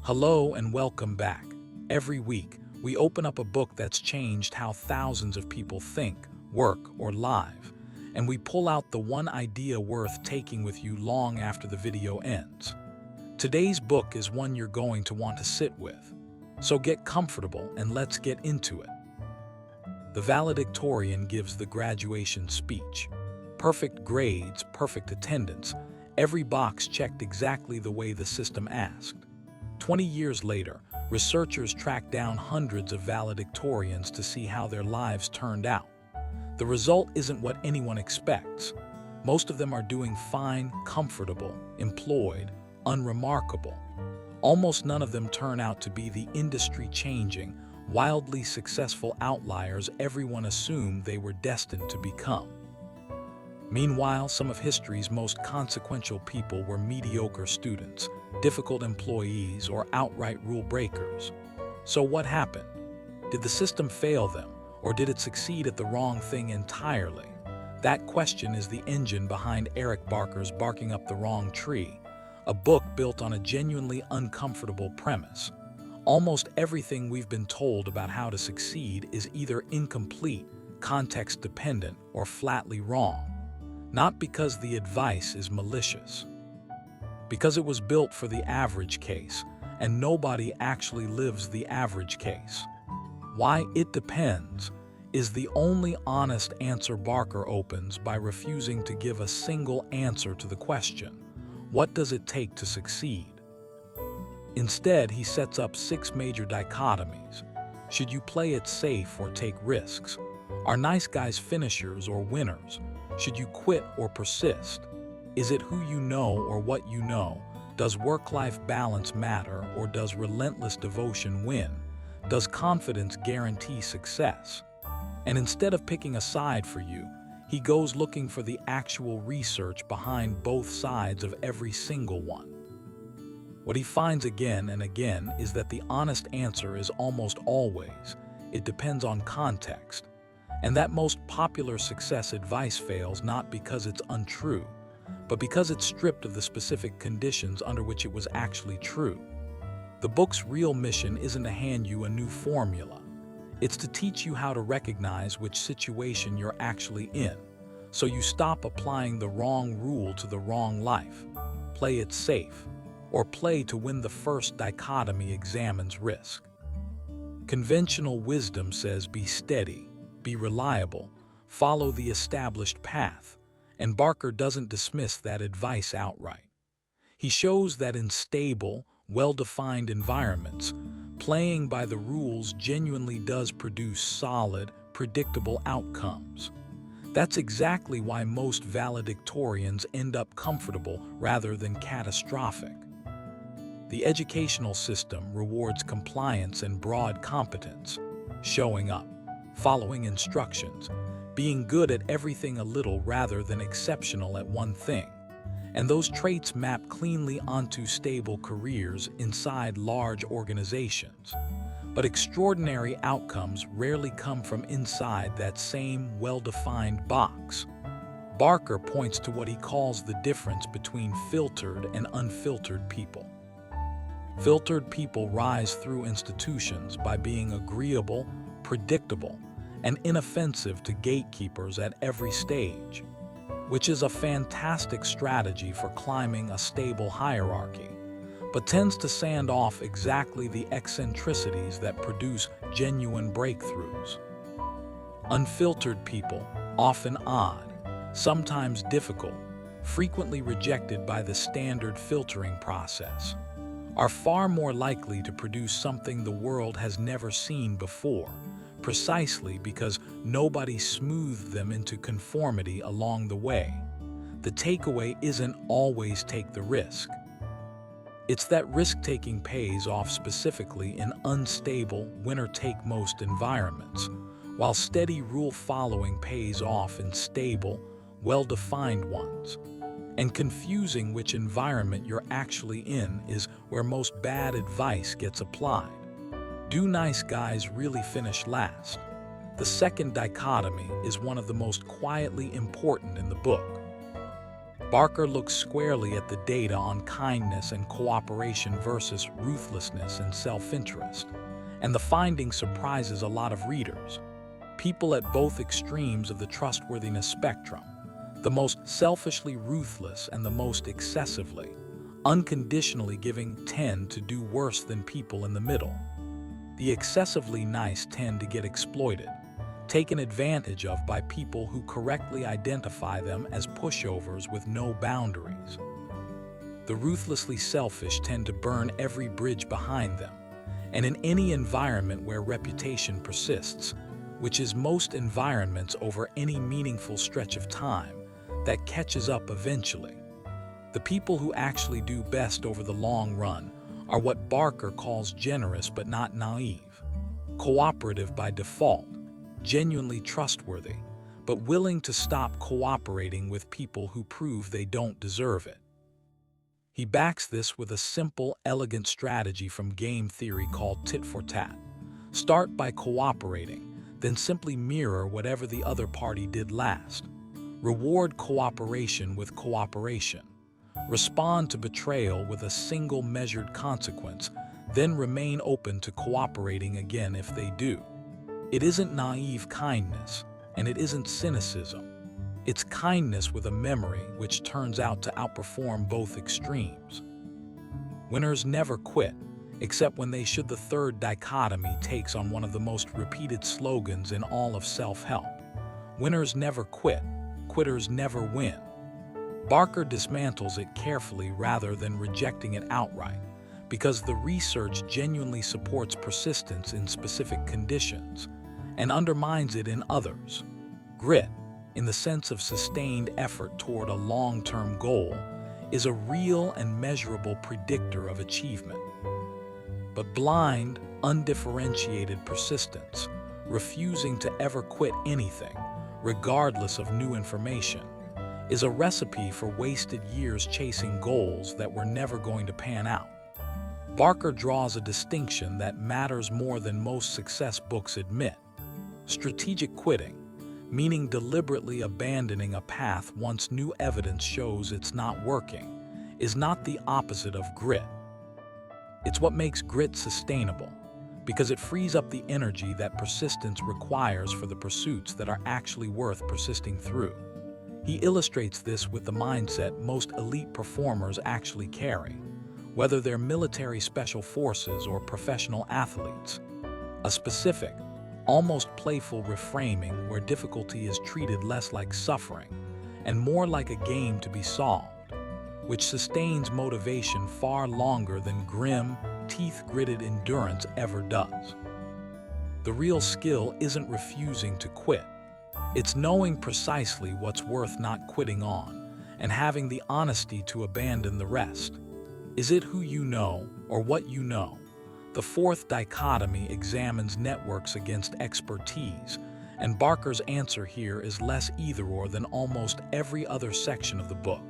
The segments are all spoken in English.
Hello and welcome back. Every week, we open up a book that's changed how thousands of people think, work, or live, and we pull out the one idea worth taking with you long after the video ends. Today's book is one you're going to want to sit with, so get comfortable and let's get into it. The valedictorian gives the graduation speech. Perfect grades, perfect attendance, every box checked exactly the way the system asked. 20 years later, researchers tracked down hundreds of valedictorians to see how their lives turned out. The result isn't what anyone expects. Most of them are doing fine, comfortable, employed, unremarkable. Almost none of them turn out to be the industry-changing, wildly successful outliers everyone assumed they were destined to become. Meanwhile, some of history's most consequential people were mediocre students, difficult employees, or outright rule breakers. So what happened? Did the system fail them, or did it succeed at the wrong thing entirely? That question is the engine behind Eric Barker's Barking Up the Wrong Tree, a book built on a genuinely uncomfortable premise. Almost everything we've been told about how to succeed is either incomplete, context-dependent, or flatly wrong. Not because the advice is malicious. Because it was built for the average case, and nobody actually lives the average case. Why it depends is the only honest answer Barker opens by refusing to give a single answer to the question, what does it take to succeed? Instead, he sets up 6 major dichotomies. Should you play it safe or take risks? Are nice guys finishers or winners? Should you quit or persist? Is it who you know or what you know? Does work-life balance matter or does relentless devotion win? Does confidence guarantee success? And instead of picking a side for you, he goes looking for the actual research behind both sides of every single one. What he finds again and again is that the honest answer is almost always, it depends on context. And that most popular success advice fails not because it's untrue, but because it's stripped of the specific conditions under which it was actually true. The book's real mission isn't to hand you a new formula. It's to teach you how to recognize which situation you're actually in, so you stop applying the wrong rule to the wrong life. Play it safe, or play to win. The first dichotomy examines risk. Conventional wisdom says be steady, be reliable, follow the established path, and Barker doesn't dismiss that advice outright. He shows that in stable, well-defined environments, playing by the rules genuinely does produce solid, predictable outcomes. That's exactly why most valedictorians end up comfortable rather than catastrophic. The educational system rewards compliance and broad competence, showing up, following instructions, being good at everything a little rather than exceptional at one thing. And those traits map cleanly onto stable careers inside large organizations. But extraordinary outcomes rarely come from inside that same well-defined box. Barker points to what he calls the difference between filtered and unfiltered people. Filtered people rise through institutions by being agreeable, predictable, and inoffensive to gatekeepers at every stage, which is a fantastic strategy for climbing a stable hierarchy, but tends to sand off exactly the eccentricities that produce genuine breakthroughs. Unfiltered people, often odd, sometimes difficult, frequently rejected by the standard filtering process, are far more likely to produce something the world has never seen before, precisely because nobody smoothed them into conformity along the way. The takeaway isn't always take the risk. It's that risk-taking pays off specifically in unstable, winner-take-most environments, while steady rule-following pays off in stable, well-defined ones. And confusing which environment you're actually in is where most bad advice gets applied. Do nice guys really finish last? The second dichotomy is one of the most quietly important in the book. Barker looks squarely at the data on kindness and cooperation versus ruthlessness and self-interest, and the finding surprises a lot of readers. People at both extremes of the trustworthiness spectrum, the most selfishly ruthless and the most excessively, unconditionally giving, tend to do worse than people in the middle. The excessively nice tend to get exploited, taken advantage of by people who correctly identify them as pushovers with no boundaries. The ruthlessly selfish tend to burn every bridge behind them, and in any environment where reputation persists, which is most environments over any meaningful stretch of time, that catches up eventually. The people who actually do best over the long run are what Barker calls generous but not naive, cooperative by default, genuinely trustworthy, but willing to stop cooperating with people who prove they don't deserve it. He backs this with a simple, elegant strategy from game theory called tit for tat. Start by cooperating, then simply mirror whatever the other party did last. Reward cooperation with cooperation. Respond to betrayal with a single measured consequence, then remain open to cooperating again if they do. It isn't naive kindness, and it isn't cynicism. It's kindness with a memory which turns out to outperform both extremes. Winners never quit, except when they should. The third dichotomy takes on one of the most repeated slogans in all of self-help. Winners never quit, quitters never win. Barker dismantles it carefully rather than rejecting it outright, because the research genuinely supports persistence in specific conditions and undermines it in others. Grit, in the sense of sustained effort toward a long-term goal, is a real and measurable predictor of achievement. But blind, undifferentiated persistence, refusing to ever quit anything, regardless of new information, is a recipe for wasted years chasing goals that were never going to pan out. Barker draws a distinction that matters more than most success books admit. Strategic quitting, meaning deliberately abandoning a path once new evidence shows it's not working, is not the opposite of grit. It's what makes grit sustainable, because it frees up the energy that persistence requires for the pursuits that are actually worth persisting through. He illustrates this with the mindset most elite performers actually carry, whether they're military special forces or professional athletes. A specific, almost playful reframing where difficulty is treated less like suffering and more like a game to be solved, which sustains motivation far longer than grim, teeth-gritted endurance ever does. The real skill isn't refusing to quit. It's knowing precisely what's worth not quitting on and having the honesty to abandon the rest. Is it who you know or what you know? The fourth dichotomy examines networks against expertise, and Barker's answer here is less either-or than almost every other section of the book.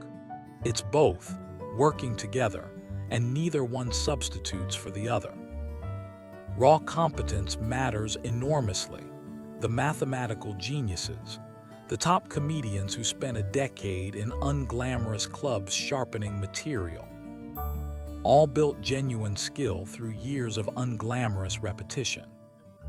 It's both, working together, and neither one substitutes for the other. Raw competence matters enormously. The mathematical geniuses, the top comedians who spent a decade in unglamorous clubs sharpening material, all built genuine skill through years of unglamorous repetition.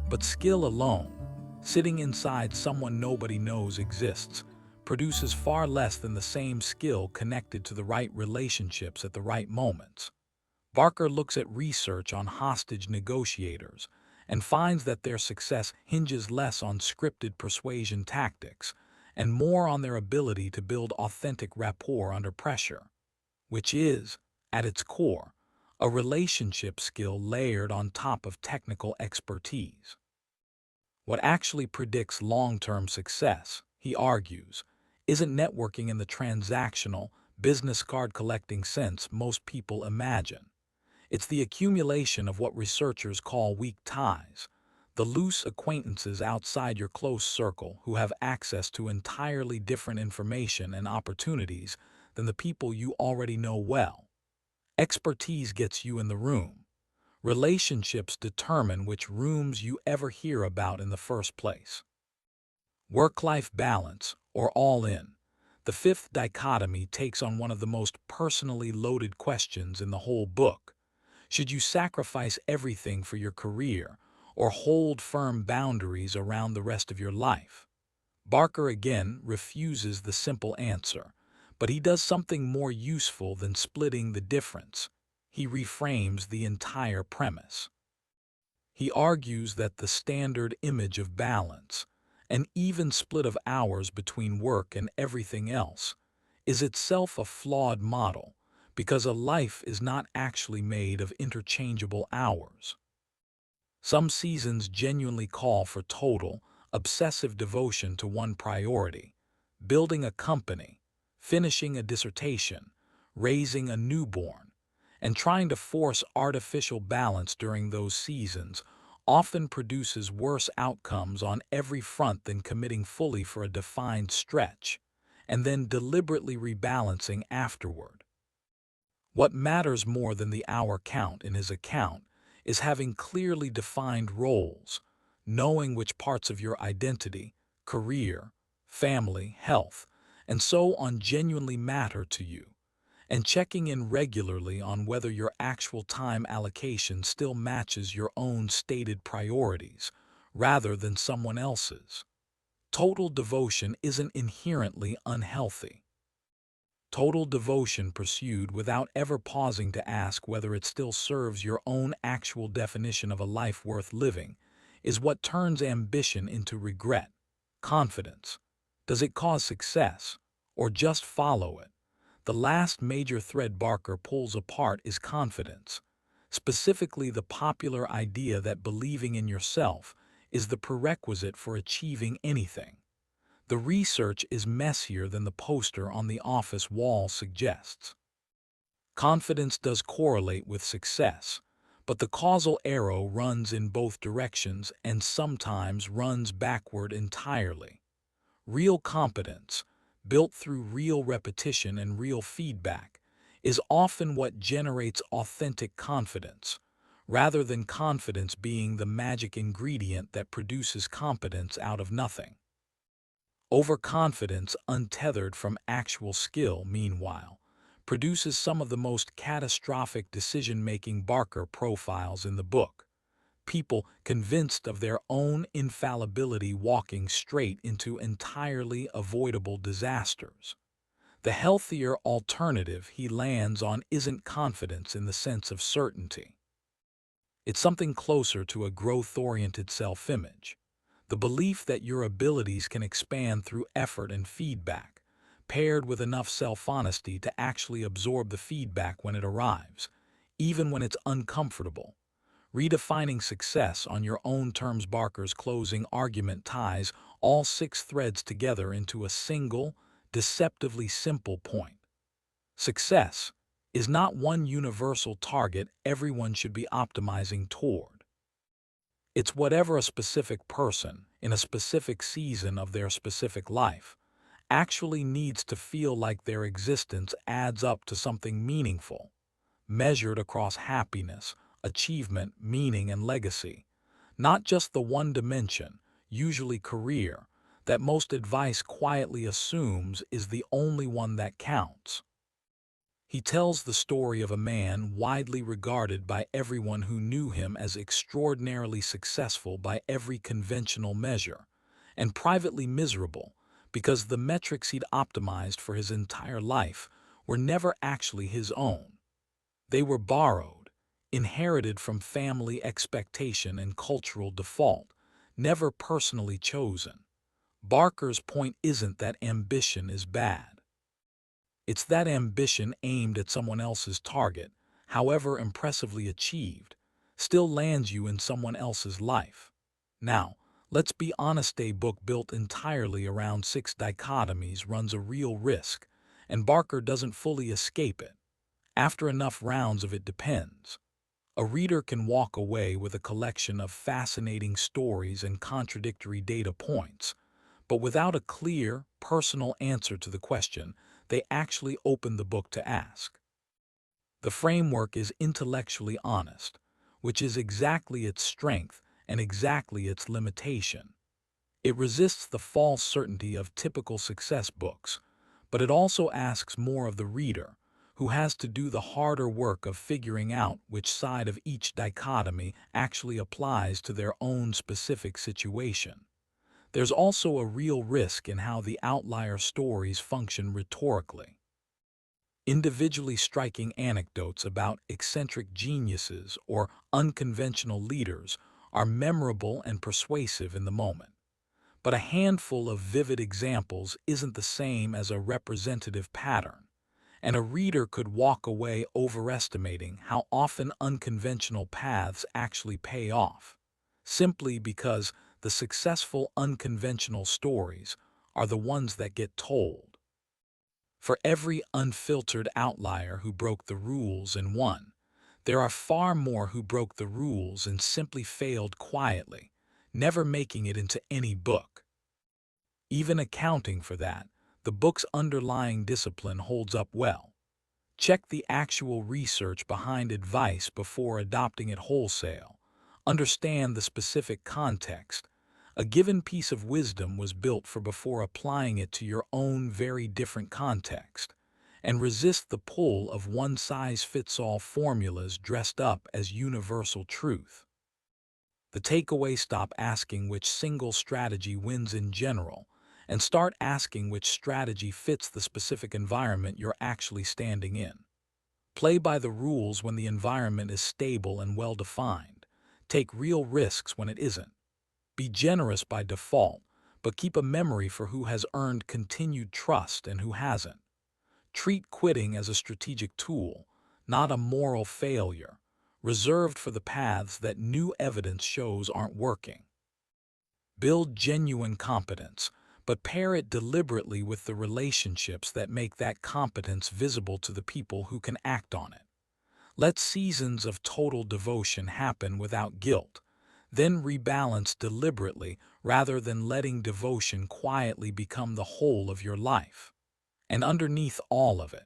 But skill alone, sitting inside someone nobody knows exists, produces far less than the same skill connected to the right relationships at the right moments. Barker looks at research on hostage negotiators and finds that their success hinges less on scripted persuasion tactics and more on their ability to build authentic rapport under pressure, which is, at its core, a relationship skill layered on top of technical expertise. What actually predicts long-term success, he argues, isn't networking in the transactional, business card-collecting sense most people imagine. It's the accumulation of what researchers call weak ties, the loose acquaintances outside your close circle who have access to entirely different information and opportunities than the people you already know well. Expertise gets you in the room. Relationships determine which rooms you ever hear about in the first place. Work-life balance, or all in. The fifth dichotomy takes on one of the most personally loaded questions in the whole book. Should you sacrifice everything for your career or hold firm boundaries around the rest of your life? Barker again refuses the simple answer, but he does something more useful than splitting the difference. He reframes the entire premise. He argues that the standard image of balance, an even split of hours between work and everything else, is itself a flawed model because a life is not actually made of interchangeable hours. Some seasons genuinely call for total, obsessive devotion to one priority: building a company, finishing a dissertation, raising a newborn, and trying to force artificial balance during those seasons often produces worse outcomes on every front than committing fully for a defined stretch, and then deliberately rebalancing afterward. What matters more than the hour count in his account is having clearly defined roles, knowing which parts of your identity, career, family, health, and so on genuinely matter to you, and checking in regularly on whether your actual time allocation still matches your own stated priorities rather than someone else's. Total devotion isn't inherently unhealthy. Total devotion pursued without ever pausing to ask whether it still serves your own actual definition of a life worth living is what turns ambition into regret. Confidence. Does it cause success, or just follow it? The last major thread Barker pulls apart is confidence, specifically the popular idea that believing in yourself is the prerequisite for achieving anything. The research is messier than the poster on the office wall suggests. Confidence does correlate with success, but the causal arrow runs in both directions and sometimes runs backward entirely. Real competence, built through real repetition and real feedback, is often what generates authentic confidence, rather than confidence being the magic ingredient that produces competence out of nothing. Overconfidence, untethered from actual skill, meanwhile, produces some of the most catastrophic decision-making Barker profiles in the book. People convinced of their own infallibility walking straight into entirely avoidable disasters. The healthier alternative he lands on isn't confidence in the sense of certainty. It's something closer to a growth-oriented self-image. The belief that your abilities can expand through effort and feedback, paired with enough self-honesty to actually absorb the feedback when it arrives, even when it's uncomfortable. Redefining success on your own terms. Barker's closing argument ties all six threads together into a single, deceptively simple point. Success is not one universal target everyone should be optimizing toward. It's whatever a specific person, in a specific season of their specific life, actually needs to feel like their existence adds up to something meaningful, measured across happiness, achievement, meaning, and legacy, not just the one dimension, usually career, that most advice quietly assumes is the only one that counts. He tells the story of a man widely regarded by everyone who knew him as extraordinarily successful by every conventional measure, and privately miserable because the metrics he'd optimized for his entire life were never actually his own. They were borrowed, inherited from family expectation and cultural default, never personally chosen. Barker's point isn't that ambition is bad. It's that ambition aimed at someone else's target, however impressively achieved, still lands you in someone else's life. Now, let's be honest, a book built entirely around six dichotomies runs a real risk, and Barker doesn't fully escape it. After enough rounds of it depends. A reader can walk away with a collection of fascinating stories and contradictory data points, but without a clear, personal answer to the question they actually open the book to ask. The framework is intellectually honest, which is exactly its strength and exactly its limitation. It resists the false certainty of typical success books, but it also asks more of the reader, who has to do the harder work of figuring out which side of each dichotomy actually applies to their own specific situation. There's also a real risk in how the outlier stories function rhetorically. Individually striking anecdotes about eccentric geniuses or unconventional leaders are memorable and persuasive in the moment. But a handful of vivid examples isn't the same as a representative pattern, and a reader could walk away overestimating how often unconventional paths actually pay off, simply because the successful unconventional stories are the ones that get told. For every unfiltered outlier who broke the rules and won, there are far more who broke the rules and simply failed quietly, never making it into any book. Even accounting for that, the book's underlying discipline holds up well. Check the actual research behind advice before adopting it wholesale. Understand the specific context a given piece of wisdom was built for before applying it to your own very different context, and resist the pull of one-size-fits-all formulas dressed up as universal truth. The takeaway: stop asking which single strategy wins in general, and start asking which strategy fits the specific environment you're actually standing in. Play by the rules when the environment is stable and well-defined. Take real risks when it isn't. Be generous by default, but keep a memory for who has earned continued trust and who hasn't. Treat quitting as a strategic tool, not a moral failure, reserved for the paths that new evidence shows aren't working. Build genuine competence, but pair it deliberately with the relationships that make that competence visible to the people who can act on it. Let seasons of total devotion happen without guilt, then rebalance deliberately rather than letting devotion quietly become the whole of your life. And underneath all of it,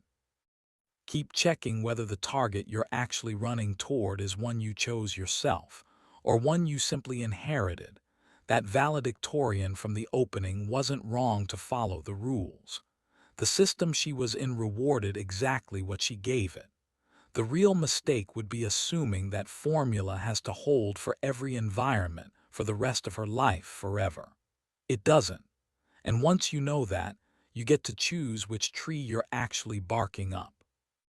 keep checking whether the target you're actually running toward is one you chose yourself, or one you simply inherited. That valedictorian from the opening wasn't wrong to follow the rules. The system she was in rewarded exactly what she gave it. The real mistake would be assuming that formula has to hold for every environment for the rest of her life forever. It doesn't. And once you know that, you get to choose which tree you're actually barking up.